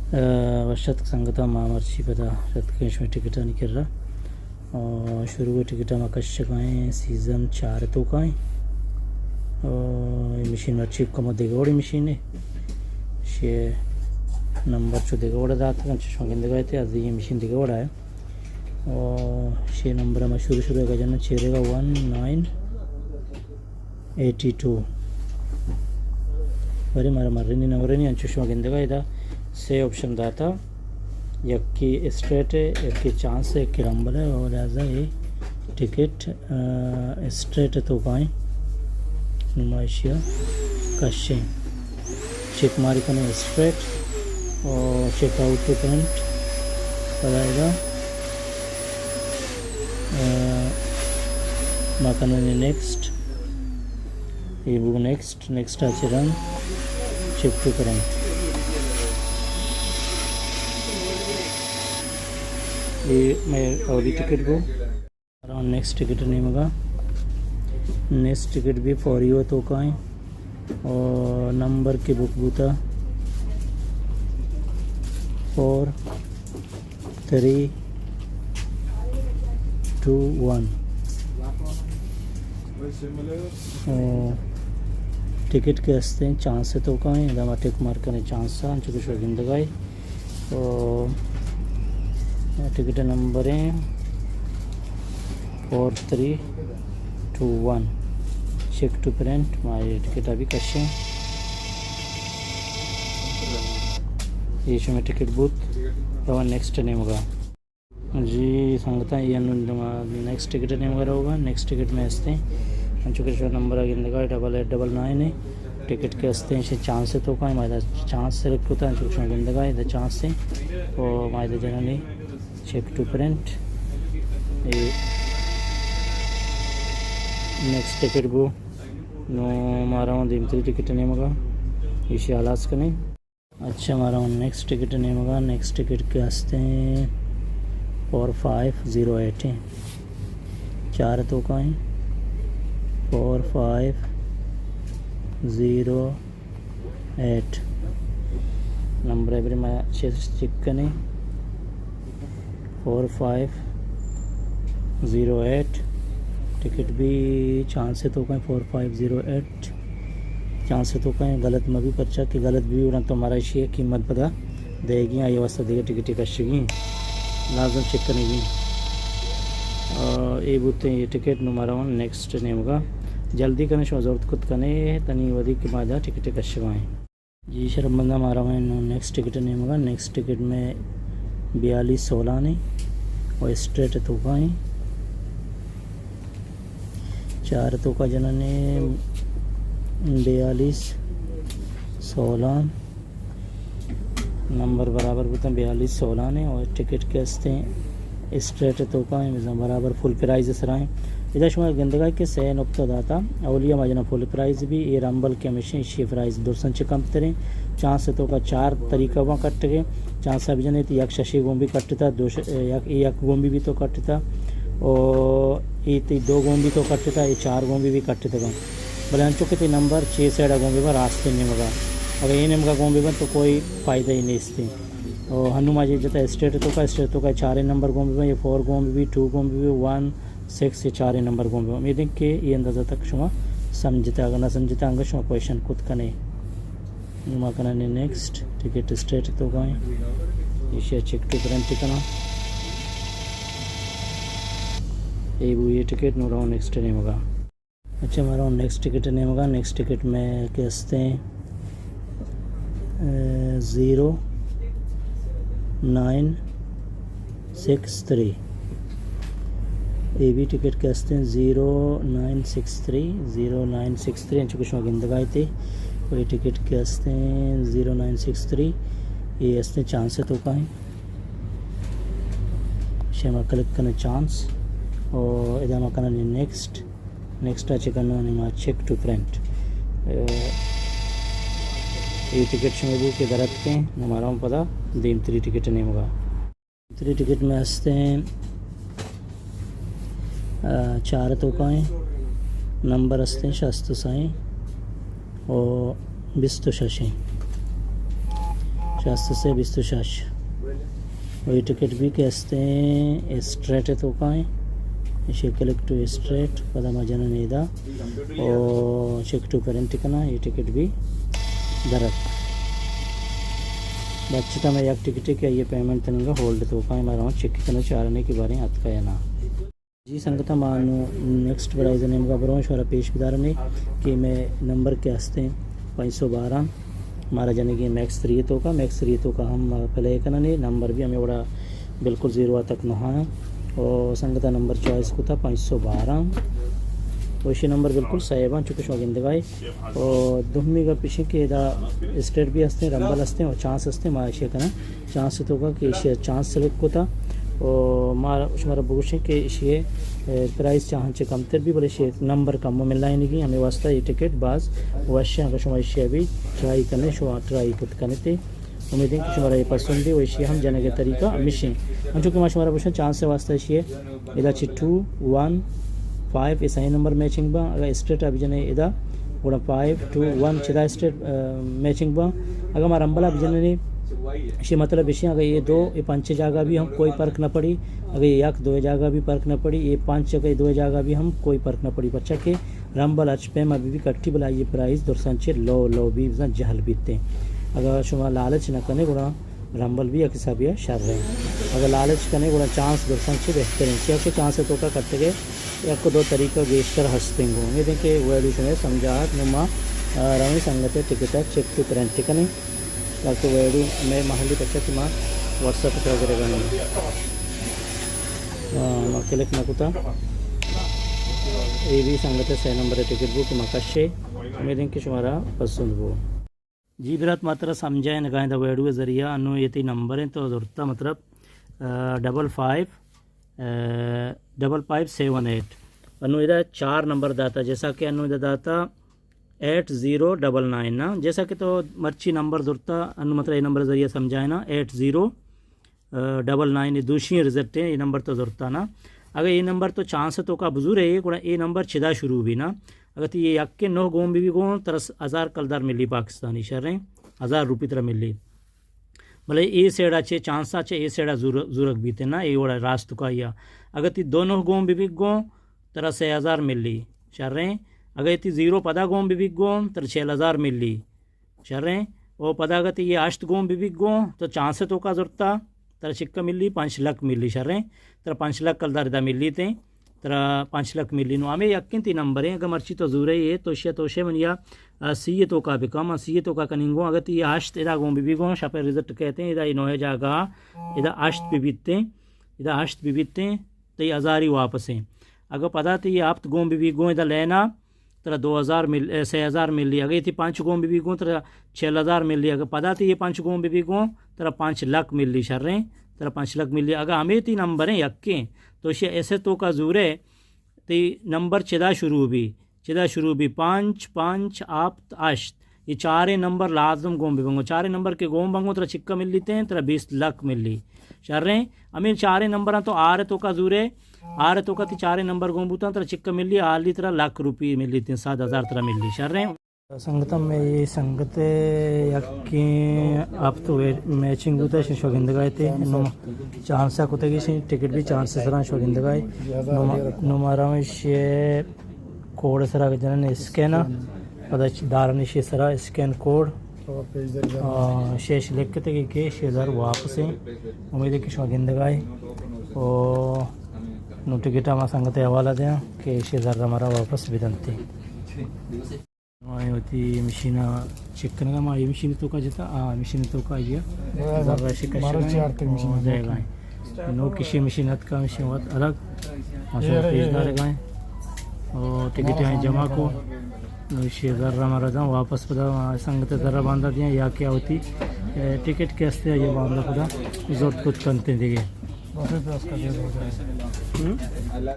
वर्षत संगता मामर्ची पता शतकेश में टिकट नहीं कर रहा और शुरू में टिकट में कश्यकाएँ सीज़न 4 तो काएँ और मशीन अच्छी कम देगोड़ी मशीन है शे नंबर चो देगोड़ा दाता kan शौकीन देगा थे आज ये मशीन देगोड़ा है और शे नंबर में शुरू का जन्म चेरेगा 1982 बरे मारा मर्रनी नंबरनी अंचु शौकीन देगा इधर से ऑप्शन दाता एक की स्ट्रेट है एक की चांस है एक की नंबर है और ऐसा ये टिकट स्ट्रेट तो पाएँ नुमाइशिया कश्य चेक मारी करने स्ट्रेट और चेक आउट टू प्रिंट पड़ेगा माकने नेक्स्ट ये बुक नेक्स्ट आचरण चेक टू प्रिंट ये मैं अवधि टिकट को और नेक्स्ट टिकट नहीं मगा नेक्स्ट टिकट भी फॉर यू तो काएँ और नंबर की बुक बूता 4 3 2 1 टिकट के हस्ते हैं चांस से तो काएँ दमा टिक मार करने चांस सा चुके शौकीन दगाई और टिकट नंबर हैं 4 3 2 1 चेक टू प्रिंट मारे टिकट अभी कश्य ये में टिकट बूथ और नेक्स्ट नेम होगा जी संगता ये नेक्स्ट टिकट नेम वगैरह होगा नेक्स्ट टिकट में हंसते हैं अंचुके नंबर आगे 8899 है टिकट के हंसते हैं चांस से तो का मायदा चांस सेलेक्ट होता है अंचुके गिंदगा इधर चांस से और मायदा जनरली चेक टू प्रिंट ये नेक्स्ट टिकट बो नो मारा हूँ दिमत्री टिकट नहीं मगा इसे आलास का नहीं अच्छा मारा हूँ नेक्स्ट टिकट नहीं मगा नेक्स्ट टिकट के हंसते हैं 4508 है 4 तो का है 4508 नंबर एवरी मैं अच्छे से चेक करें 4508 टिकट भी चांस से तो कहीं 4508 चांस से तो कहीं गलत में भी पर्चा कि गलत भी उड़ा तो हमारा इसी कीमत पता देगी ये वास्ता देगा टिकट कशगी लाजम चेक करेगी और ये बुते ये टिकट नुमारा नेक्स्ट नेम होगा जल्दी करने शो जरूरत खुद करने तनी वधी के बाद टिकट कशवाएँ जी शर्म बंदा मारा हुआ नेक्स्ट टिकट नेम होगा नेक्स्ट टिकट में 4216 ने और स्ट्रेट तो पाएँ 4 तो का जना ने 4216 नंबर बराबर बोलते 4216 ने और टिकट के हंसते हैं स्ट्रेट तो का बराबर फुल प्राइज सराएँ इधर शुमार गंदगा के से नुकता दाता अवलिया माजना फुल प्राइज भी ये रंबल के हमेशा इसी प्राइज दुर्सन से कम तरें चांस से तो का 4 तरीका वहाँ कट गए चांस अभी जने एक शशि गोंबी कटता दो एक गोंबी भी तो कटता और ये 2 गोंबी तो कटता ये 4 गोंबी भी कटता भले हम चुके थे नंबर 6 से गोंबी पर रास्ते नहीं मगा अगर ये नेम का गोंबी पर तो कोई फ़ायदा ही नहीं इससे और हनुमा जी जता स्टेट तो का 4 नंबर गोंबी पर ये 4 गोंबी भी 2 गोंबी भी 1 6 से 4 नंबर गोंबी उम्मीद है कि ये अंदाज़ा तक शुमा समझते अगर ना समझते अंग शुमा क्वेश्चन खुद कने नुमा करना नेक्स्ट टिकट स्टेट तो गए ये चेक टू प्रिंट टिकना ये टिकट नो रहा नेक्स्ट नहीं होगा अच्छा हमारा नेक्स्ट टिकट नहीं होगा नेक्स्ट टिकट में कहते हैं 0963 ये भी टिकट कहते हैं 0963 कुछ गिंदगाई थी और ये टिकट कहते हैं 0963 ये हंसते चांस है तो कहीं शेमा कलेक्ट करना चांस और इधर मकान नेक्स्ट अच्छे करना चेक टू प्रिंट ये टिकट में के दरत के हमारा पता दीम 3 टिकट नहीं होगा 3 टिकट में हंसते हैं 4 तो काएँ नंबर हंसते हैं शस्त साएँ और 20 तो शशें शास्त्र से बिस्तुशाश वही टिकट भी कहते हैं स्ट्रेट तो का शेक कलेक्ट टू स्ट्रेट पदमा जन नेदा और शेक टू करेंट टिकना ये टिकट भी दरक बच्चा मैं एक टिकट के ये पेमेंट तनगा होल्ड तो का मारा चेक करना चाहने के बारे में हाथ का ना जी संगता मानो नेक्स्ट प्राइज नेम का बरोश वाला पेश बिदार ने कि मैं नंबर के हस्ते 512 हमारा जाने कि मैक्स 3 का हम प्ले करना नहीं नंबर भी हमें बड़ा बिल्कुल 0 तक नहा और संगता नंबर चॉइस को था 512 वैसे नंबर बिल्कुल सही है चुके शौकीन दगाई और दुहमी का पीछे के स्टेट भी हंसते रंबल हंसते और चांस हंसते मारा शेख ना चांस तो का कि चांस सेलेक्ट को था और मारा बुगुश के इसे प्राइस चाहन से कम तर भी बोले शेख नंबर कम मिल रहा है नहीं हमें वास्ता ये टिकट बाज वैसे अगर शुमार इसे भी ट्राई करने शुमार ट्राई खुद करने थे उम्मीद है कि शुमारा ये पसंद है वैसे हम जाने के तरीका मिशन हम चूँकि मारा शुमारा पूछना चांस से वास्ता इसे इधर 2 1 5 ये सही नंबर मैचिंग बा अगर स्टेट अभी जने इधर गुड़ा 5 2 1 चिदा स्टेट मैचिंग बा अगर हमारा अम्बला अभी जने नहीं इसे मतलब इसे अगर ये 2 ये 5 जगह भी हम कोई फर्क न पड़ी अगर ये 1 2 जगह भी फर्क न पड़ी ये 5 जगह 2 जगह भी हम कोई फर्क न पड़ी बच्चा के रंबल अचपेम अभी भी कट्टी बुला ये प्राइस दुरसंचे लो भी जहल बीतते अगर शुमार लालच न करने गुड़ा रंबल भी एक हिसाब या शर रहे अगर लालच करने गुड़ा चांस दुरसंचे बेहतरीन से चांस तो का कट्टे के एक दो तरीका गेस्टर हंसते होंगे देखिए वैल्यू में समझा नुमा रवि संगत टिकट चेक टू करेंट टिकट ताकि वैल्यू मैं महली बच्चा कि माँ व्हाट्सएप पर वगैरह मैं क्लिक नकुता ये भी संगत सही नंबर टिकट बुक मकशे उम्मीद कि शुमारा पसंद वो जी बिरात मात्रा समझाए न गाय वैल्यू के जरिया अनु ये नंबर है तो दुरता मतलब 5578 अनु इधर 4 नंबर दाता जैसा कि अनु इधर दाता 8099 ना जैसा कि तो मर्ची नंबर दुरता अनु मतलब ये नंबर जरिए समझाए ना 8099 ये दूसरी रिजल्ट है ये नंबर तो दुरता ना अगर ये नंबर तो चांस तो का बुजुर्ग है ये नंबर छिदा शुरू भी ना अगर तो ये यक के 9 गोम भी गो तरस 1000 कलदार मिली पाकिस्तानी शर्रें 1000 रुपये तरह मिली भले ए सेड़ा चे चांस चे ए सेड़ा जुरक बीते ना ये वड़ा रास्त का या अगर ती दोनों गोम भी गो तरह 6000 मिली शर्रें अगर ती 0 पदा गोम भी गो तरह 6000 मिली शर्रें और पदा अगर ये 8 गोम भी गो तो चांस तो का जुरता तरह चिक्का मिली 5 लाख मिली शर्रें तरह 5 लाख कलदार इदा मिली थे तरह 5 लाख मिली नो हमें यकीन 3 नंबर है अगर मर्ची तो जूर है तोशे मनिया सी तो का भी कम सी तो का कनिंगो अगर ये आश्त इदा गों भी गो शापे रिजल्ट कहते हैं इदा इनोहे जागा इदा आश्त भी बीतते तो ये 1000 ही वापस हैं अगर पता तो ये आप गों भी गो इदा लेना तरह 2000 मिल 6000 मिल ली अगर ये 5 गों भी गो तरह 6000 मिल ली अगर पता तो ये 5 गों भी गो तरह 5 लाख मिल ली शर्रें तरह 5 लाख मिल ली अगर हमें 3 नंबर हैं यक्के तो ऐसे तो का जूरे तो नंबर चिदा शुरू भी 5 5 आप आश्त ये 4 नंबर लाजम गोम भी बंगो 4 नंबर के गोम बंगो तरह चिक्का मिल लेते हैं तरह 20 लाख मिल ली शर्रें अमीर 4 नंबर तो आर तो का जूरे आर तो का 4 नंबर गोम बूता तरह चिक्का मिल ली आली तरह लाख रुपये मिल लेते हैं 7000 तरह मिल ली शर्रें संगतम में ये संगत यक्की आप तो मैचिंग होता है शौकीन गए थे चांस होते कि टिकट भी चांस सरा शौकीन गए नुमारा में शे कोड सरा जन स्कैन पता दारन शे सरा स्कैन कोड शेष लिख के के 6000 वापस हैं उम्मीद है कि शौकीन गए और नो टिकट हमारा संगत हवाला दें कि 6000 हमारा वापस भी दनते होती मशीन चेक करने का हमारी मशीन तो का जितना मशीन तो का ये जाएगा नो किसी मशीन का मशीन अलग पेजदार गए और टिकट यहाँ जमा को 6000 हमारा था वापस पता संगत ज़रा बांधा दिया या क्या होती टिकट कैसे ये बांधा पता जोर कुछ करते देंगे